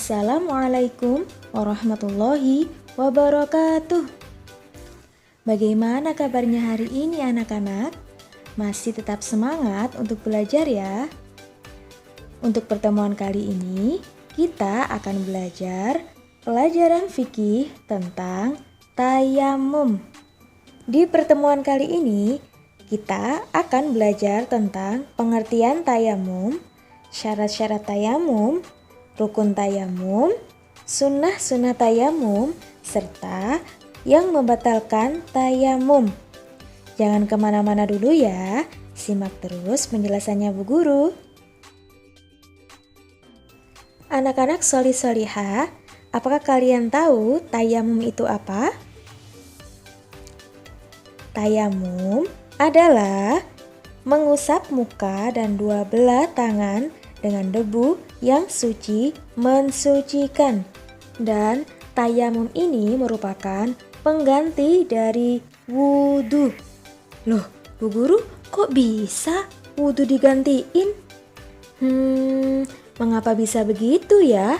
Assalamualaikum warahmatullahi wabarakatuh. Bagaimana kabarnya hari ini anak-anak? Masih tetap semangat untuk belajar ya? Untuk pertemuan kali ini, kita akan belajar pelajaran fikih tentang tayamum. Di pertemuan kali ini, kita akan belajar tentang pengertian tayamum, syarat-syarat tayamum, rukun tayamum, sunnah-sunnah tayamum, serta yang membatalkan tayamum. Jangan kemana-mana dulu ya, simak terus penjelasannya Bu Guru. Anak-anak sholih-sholihah, apakah kalian tahu tayamum itu apa? Tayamum adalah mengusap muka dan dua belah tangan dengan debu yang suci mensucikan. Dan tayamum ini merupakan pengganti dari wudhu. Loh, Bu Guru, kok bisa wudhu digantiin? Mengapa bisa begitu ya?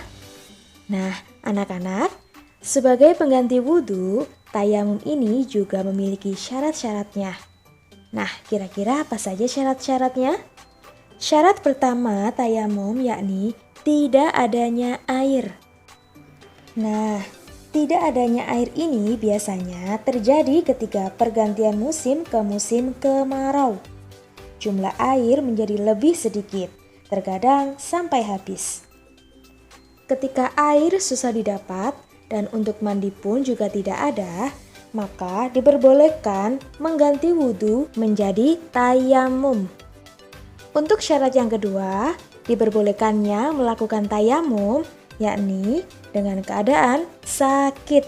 Nah, anak-anak, sebagai pengganti wudhu, tayamum ini juga memiliki syarat-syaratnya. Nah, kira-kira apa saja syarat-syaratnya? Syarat pertama tayamum yakni tidak adanya air. Nah, tidak adanya air ini biasanya terjadi ketika pergantian musim ke musim kemarau. Jumlah air menjadi lebih sedikit, terkadang sampai habis. Ketika air susah didapat dan untuk mandi pun juga tidak ada, maka diperbolehkan mengganti wudhu menjadi tayamum. Untuk syarat yang kedua, diperbolehkannya melakukan tayamum, yakni dengan keadaan sakit.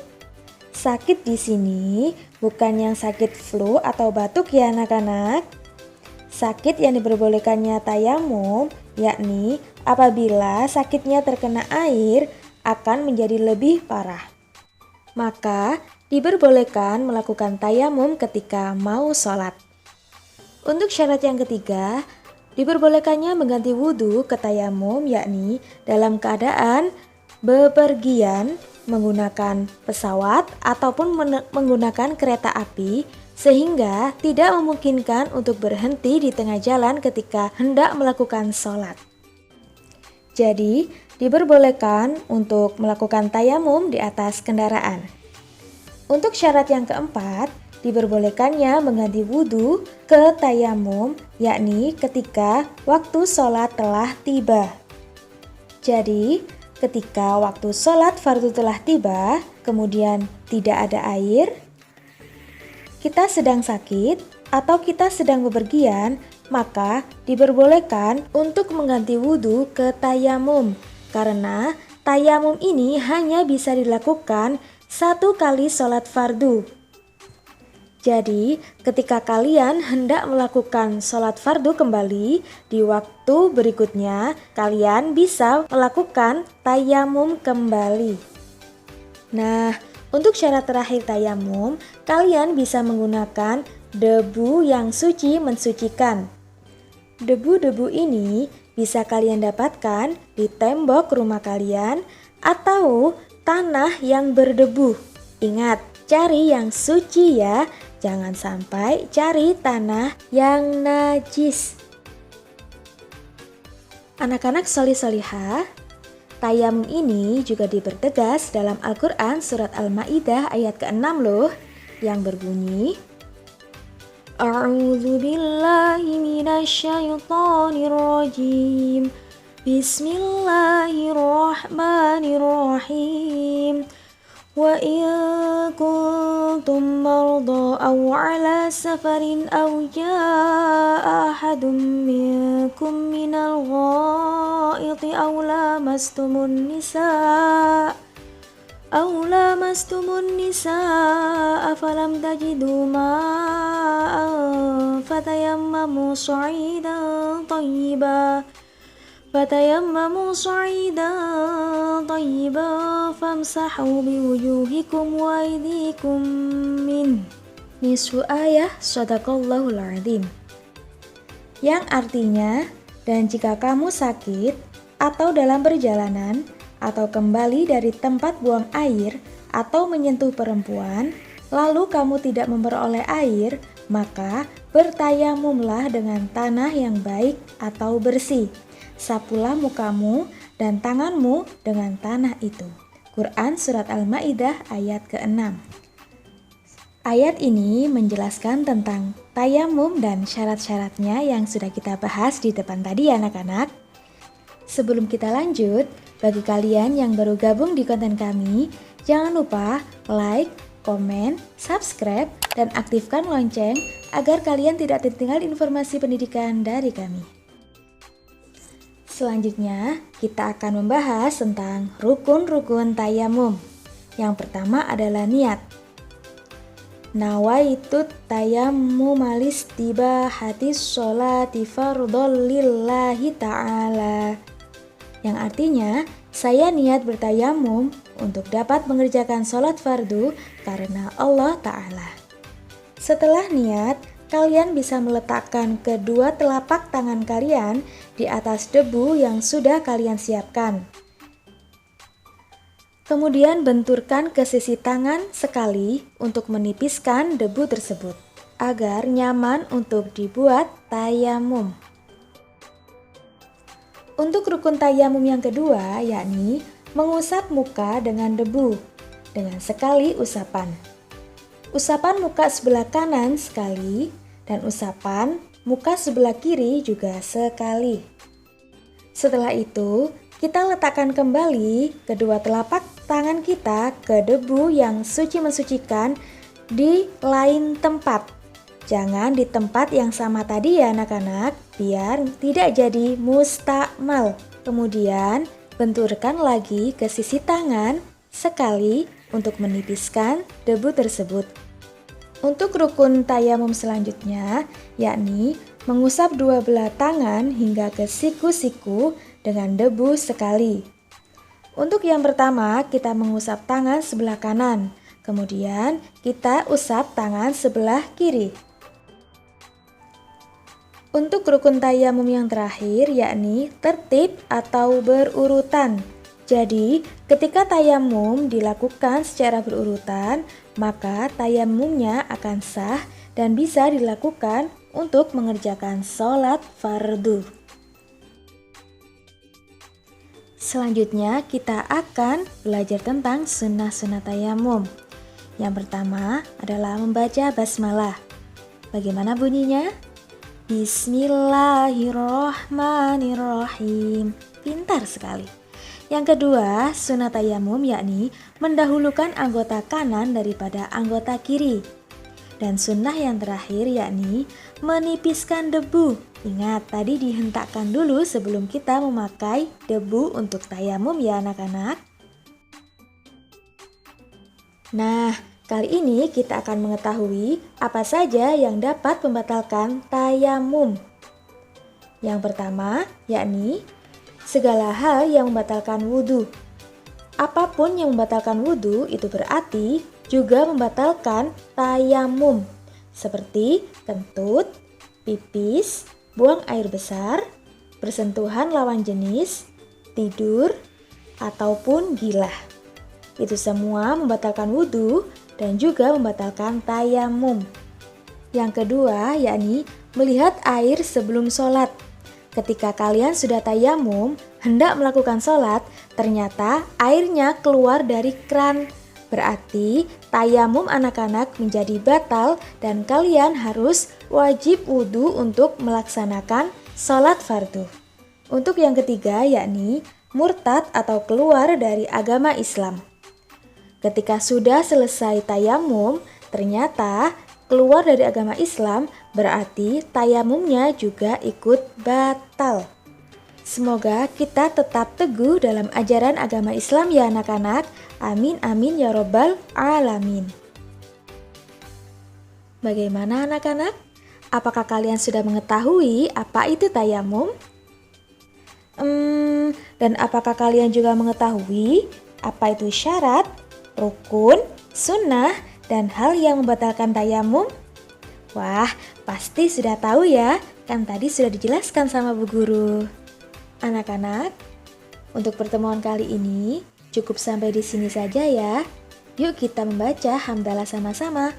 Sakit di sini bukan yang sakit flu atau batuk ya anak-anak. Sakit yang diperbolehkannya tayamum, yakni apabila sakitnya terkena air akan menjadi lebih parah. Maka diperbolehkan melakukan tayamum ketika mau sholat. Untuk syarat yang ketiga, diperbolehkannya mengganti wudhu ke tayamum yakni dalam keadaan bepergian menggunakan pesawat ataupun menggunakan kereta api sehingga tidak memungkinkan untuk berhenti di tengah jalan ketika hendak melakukan sholat. Jadi, diperbolehkan untuk melakukan tayamum di atas kendaraan. Untuk syarat yang keempat, diperbolehkannya mengganti wudhu ke tayamum, yakni ketika waktu sholat telah tiba. Jadi, ketika waktu sholat fardu telah tiba, kemudian tidak ada air, kita sedang sakit, atau kita sedang bepergian, maka diperbolehkan untuk mengganti wudhu ke tayamum. Karena tayamum ini hanya bisa dilakukan satu kali sholat fardu. Jadi, ketika kalian hendak melakukan sholat fardu kembali di waktu berikutnya, kalian bisa melakukan tayamum kembali. Nah, untuk syarat terakhir tayamum, kalian bisa menggunakan debu yang suci mensucikan. Debu-debu ini bisa kalian dapatkan di tembok rumah kalian atau tanah yang berdebu. Ingat, cari yang suci ya. Jangan sampai cari tanah yang najis. Anak-anak sholih-sholihah, tayamum ini juga dipertegas dalam Al-Quran surat Al-Ma'idah ayat ke-6 loh, yang berbunyi, A'udzu billahi minasyaitonir rajim. Bismillahirrahmanirrahim. Wa in kuntum marda aw ala safarin aw jaa ahadun minkum minal ghaiti aw lamastumun nisaa falam tajidu ma'an fatayammamu sa'idan tayyiban famsahu biwujuhikum wa aydikum min. Nisfu ayah shadaqallahul azim. Yang artinya, dan jika kamu sakit atau dalam perjalanan, atau kembali dari tempat buang air atau menyentuh perempuan, lalu kamu tidak memperoleh air, maka bertayamumlah dengan tanah yang baik atau bersih. Sapulah mukamu dan tanganmu dengan tanah itu. Quran Surat Al-Ma'idah ayat ke-6. Ayat ini menjelaskan tentang tayamum dan syarat-syaratnya yang sudah kita bahas di depan tadi ya anak-anak. Sebelum kita lanjut, bagi kalian yang baru gabung di konten kami, jangan lupa like, komen, subscribe, dan aktifkan lonceng agar kalian tidak tertinggal informasi pendidikan dari kami. Selanjutnya, kita akan membahas tentang rukun-rukun tayamum. Yang pertama adalah niat. Nawaitu tayammum alistibahati sholati fardhon lillahi ta'ala. Yang artinya, saya niat bertayamum untuk dapat mengerjakan sholat fardu karena Allah Ta'ala. Setelah niat, kalian bisa meletakkan kedua telapak tangan kalian di atas debu yang sudah kalian siapkan. Kemudian benturkan ke sisi tangan sekali untuk menipiskan debu tersebut, agar nyaman untuk dibuat tayamum. Untuk rukun tayamum yang kedua, yakni mengusap muka dengan debu, dengan sekali usapan. Usapan muka sebelah kanan sekali, dan usapan muka sebelah kiri juga sekali. Setelah itu, kita letakkan kembali kedua telapak tangan kita ke debu yang suci mensucikan di lain tempat. Jangan di tempat yang sama tadi ya anak-anak, biar tidak jadi mustakmal. Kemudian benturkan lagi ke sisi tangan sekali untuk menipiskan debu tersebut. Untuk rukun tayamum selanjutnya, yakni mengusap dua belah tangan hingga ke siku-siku dengan debu sekali. Untuk yang pertama, kita mengusap tangan sebelah kanan, kemudian kita usap tangan sebelah kiri. Untuk rukun tayamum yang terakhir, yakni tertib atau berurutan. Jadi, ketika tayamum dilakukan secara berurutan, maka tayamumnya akan sah dan bisa dilakukan untuk mengerjakan sholat fardu. Selanjutnya kita akan belajar tentang sunnah-sunnah tayamum. Yang pertama adalah membaca basmalah. Bagaimana bunyinya? Bismillahirrohmanirrohim. Pintar sekali. Yang kedua, sunnah tayamum yakni mendahulukan anggota kanan daripada anggota kiri. Dan sunnah yang terakhir yakni menipiskan debu. Ingat, tadi dihentakkan dulu sebelum kita memakai debu untuk tayamum ya anak-anak. Nah, kali ini kita akan mengetahui apa saja yang dapat membatalkan tayamum. Yang pertama, yakni segala hal yang membatalkan wudhu. Apapun yang membatalkan wudhu itu berarti juga membatalkan tayamum, seperti kentut, pipis, buang air besar, bersentuhan lawan jenis, tidur, ataupun gilah. Itu semua membatalkan wudhu dan juga membatalkan tayamum. Yang kedua, yakni melihat air sebelum sholat. Ketika kalian sudah tayamum, hendak melakukan sholat, ternyata airnya keluar dari kran. Berarti tayamum anak-anak menjadi batal dan kalian harus wajib wudhu untuk melaksanakan sholat fardu. Untuk yang ketiga yakni murtad atau keluar dari agama Islam. Ketika sudah selesai tayamum, ternyata keluar dari agama Islam berarti tayamumnya juga ikut batal. Semoga kita tetap teguh dalam ajaran agama Islam ya anak-anak. Amin amin ya robbal alamin. Bagaimana anak-anak? Apakah kalian sudah mengetahui apa itu tayamum? Dan apakah kalian juga mengetahui apa itu syarat, rukun, sunnah, dan hal yang membatalkan tayamum? Wah, pasti sudah tahu ya, kan tadi sudah dijelaskan sama Bu Guru. Anak-anak, Untuk pertemuan kali ini cukup sampai di sini saja ya. Yuk kita membaca hamdalah sama-sama.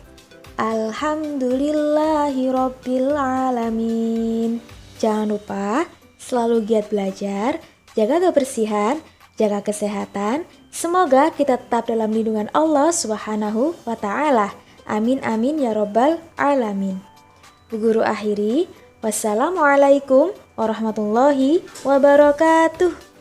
Alhamdulillahirabbil alamin. Jangan lupa selalu giat belajar, jaga kebersihan, jaga kesehatan. Semoga kita tetap dalam lindungan Allah Subhanahu wa taala. Amin amin ya rabbal alamin. Bu Guru akhiri, wassalamualaikum warahmatullahi wabarakatuh.